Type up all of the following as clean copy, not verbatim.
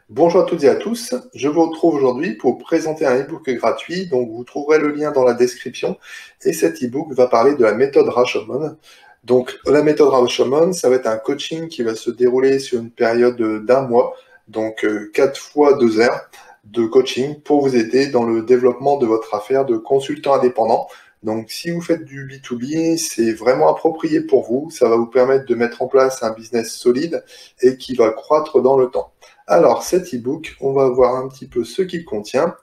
Bonjour à toutes et à tous, je vous retrouve aujourd'hui pour présenter un e-book gratuit, donc vous trouverez le lien dans la description, et cet e-book va parler de la méthode Rashomon. Donc la méthode Rashomon, ça va être un coaching qui va se dérouler sur une période d'un mois, donc 4 fois 2 heures de coaching pour vous aider dans le développement de votre affaire de consultant indépendant. Donc si vous faites du B2B, c'est vraiment approprié pour vous, ça va vous permettre de mettre en place un business solide et qui va croître dans le temps. Alors, cet e-book, on va voir un petit peu ce qu'il contient.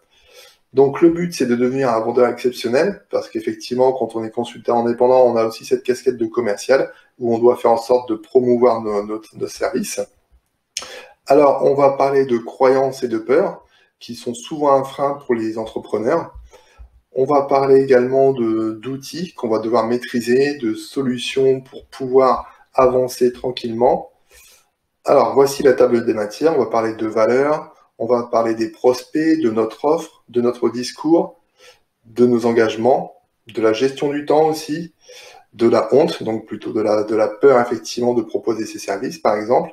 Donc, le but, c'est de devenir un vendeur exceptionnel, parce qu'effectivement, quand on est consultant indépendant, on a aussi cette casquette de commercial, où on doit faire en sorte de promouvoir nos services. Alors, on va parler de croyances et de peurs, qui sont souvent un frein pour les entrepreneurs. On va parler également d'outils qu'on va devoir maîtriser, de solutions pour pouvoir avancer tranquillement. Alors, voici la table des matières. On va parler de valeurs, on va parler des prospects, de notre offre, de notre discours, de nos engagements, de la gestion du temps aussi, de la honte, donc plutôt de la peur effectivement de proposer ses services par exemple,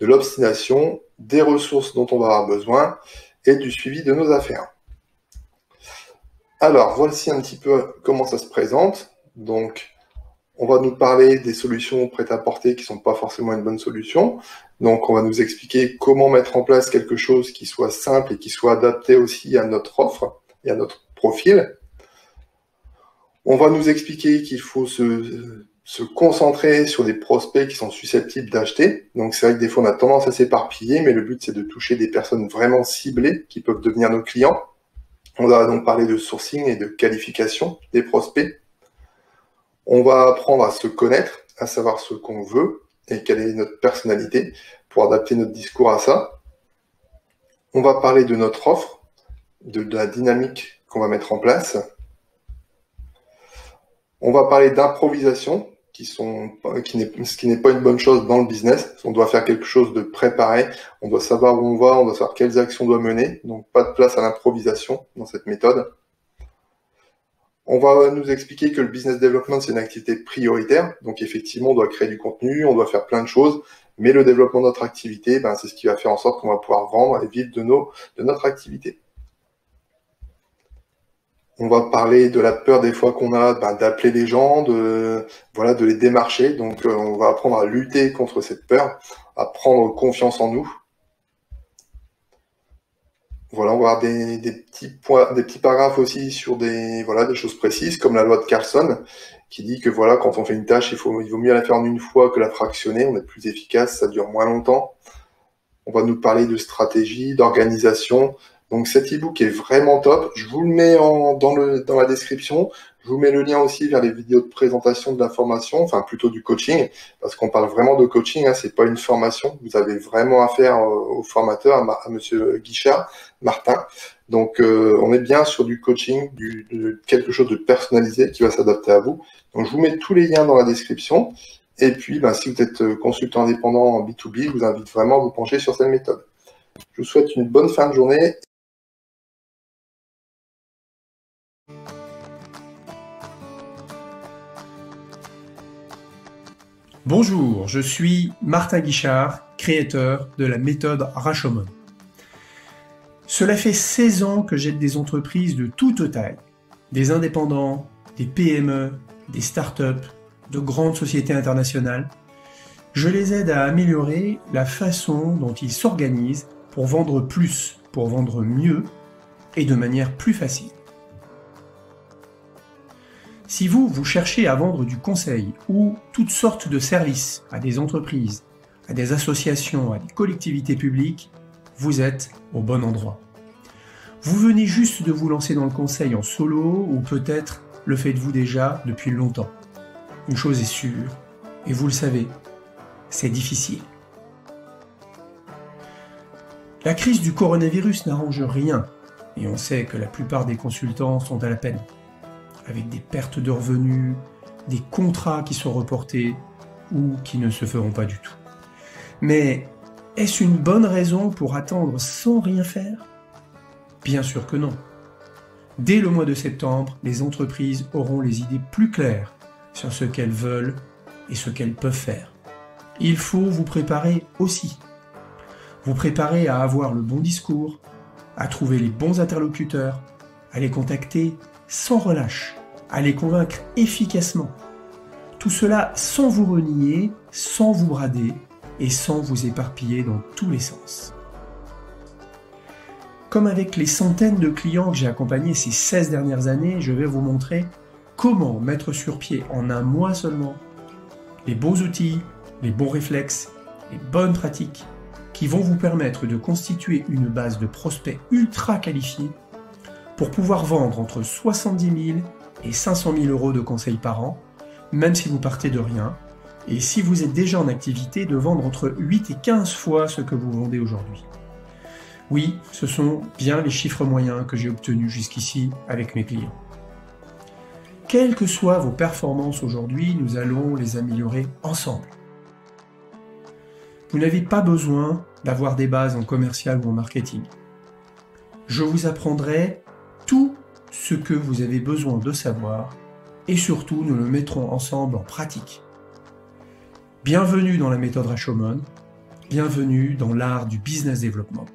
de l'obstination, des ressources dont on va avoir besoin et du suivi de nos affaires. Alors, voici un petit peu comment ça se présente. Donc, on va nous parler des solutions prêt-à-porter qui ne sont pas forcément une bonne solution. Donc, on va nous expliquer comment mettre en place quelque chose qui soit simple et qui soit adapté aussi à notre offre et à notre profil. On va nous expliquer qu'il faut se concentrer sur des prospects qui sont susceptibles d'acheter. Donc, c'est vrai que des fois, on a tendance à s'éparpiller, mais le but, c'est de toucher des personnes vraiment ciblées qui peuvent devenir nos clients. On va donc parler de sourcing et de qualification des prospects. On va apprendre à se connaître, à savoir ce qu'on veut et quelle est notre personnalité pour adapter notre discours à ça. On va parler de notre offre, de la dynamique qu'on va mettre en place. On va parler d'improvisation, ce qui n'est pas une bonne chose dans le business. On doit faire quelque chose de préparé, on doit savoir où on va, on doit savoir quelles actions on doit mener, donc pas de place à l'improvisation dans cette méthode. On va nous expliquer que le business development, c'est une activité prioritaire. Donc, effectivement, on doit créer du contenu, on doit faire plein de choses. Mais le développement de notre activité, c'est ce qui va faire en sorte qu'on va pouvoir vendre et vivre de notre activité. On va parler de la peur des fois qu'on a d'appeler les gens, de les démarcher. Donc, on va apprendre à lutter contre cette peur, à prendre confiance en nous. Voilà, on va avoir des petits paragraphes aussi sur des choses précises, comme la loi de Carlson, qui dit que quand on fait une tâche, il vaut mieux la faire en une fois que la fractionner, on est plus efficace, ça dure moins longtemps. On va nous parler de stratégie, d'organisation. Donc cet e-book est vraiment top. Je vous le mets dans la description. Je vous mets le lien aussi vers les vidéos de présentation de la formation, enfin plutôt du coaching, parce qu'on parle vraiment de coaching, c'est pas une formation. Vous avez vraiment affaire au formateur, à Monsieur Guichard, Martin. Donc on est bien sur du coaching, de quelque chose de personnalisé qui va s'adapter à vous. Donc je vous mets tous les liens dans la description. Et puis, si vous êtes consultant indépendant en B2B, je vous invite vraiment à vous pencher sur cette méthode. Je vous souhaite une bonne fin de journée. Bonjour, je suis Martin Guichard, créateur de la méthode Rashomon. Cela fait 16 ans que j'aide des entreprises de toute taille, des indépendants, des PME, des startups, de grandes sociétés internationales. Je les aide à améliorer la façon dont ils s'organisent pour vendre plus, pour vendre mieux et de manière plus facile. Si vous cherchez à vendre du conseil ou toutes sortes de services à des entreprises, à des associations, à des collectivités publiques, vous êtes au bon endroit. Vous venez juste de vous lancer dans le conseil en solo ou peut-être le faites-vous déjà depuis longtemps. Une chose est sûre, et vous le savez, c'est difficile. La crise du coronavirus n'arrange rien, et on sait que la plupart des consultants sont à la peine, avec des pertes de revenus, des contrats qui sont reportés ou qui ne se feront pas du tout. Mais est-ce une bonne raison pour attendre sans rien faire ? Bien sûr que non. Dès le mois de septembre, les entreprises auront les idées plus claires sur ce qu'elles veulent et ce qu'elles peuvent faire. Il faut vous préparer aussi. vous préparer à avoir le bon discours, à trouver les bons interlocuteurs, à les contacter sans relâche, à les convaincre efficacement. Tout cela sans vous renier, sans vous brader et sans vous éparpiller dans tous les sens. Comme avec les centaines de clients que j'ai accompagnés ces 16 dernières années, je vais vous montrer comment mettre sur pied en un mois seulement les bons outils, les bons réflexes, les bonnes pratiques qui vont vous permettre de constituer une base de prospects ultra qualifiés pour pouvoir vendre entre 70 000 et 500 000 euros de conseils par an, même si vous partez de rien, et si vous êtes déjà en activité, de vendre entre 8 et 15 fois ce que vous vendez aujourd'hui. Oui, ce sont bien les chiffres moyens que j'ai obtenus jusqu'ici avec mes clients. Quelles que soient vos performances aujourd'hui, nous allons les améliorer ensemble. Vous n'avez pas besoin d'avoir des bases en commercial ou en marketing. Je vous apprendrai tout ce que vous avez besoin de savoir et surtout nous le mettrons ensemble en pratique. Bienvenue dans la méthode Rashomon, bienvenue dans l'art du business development.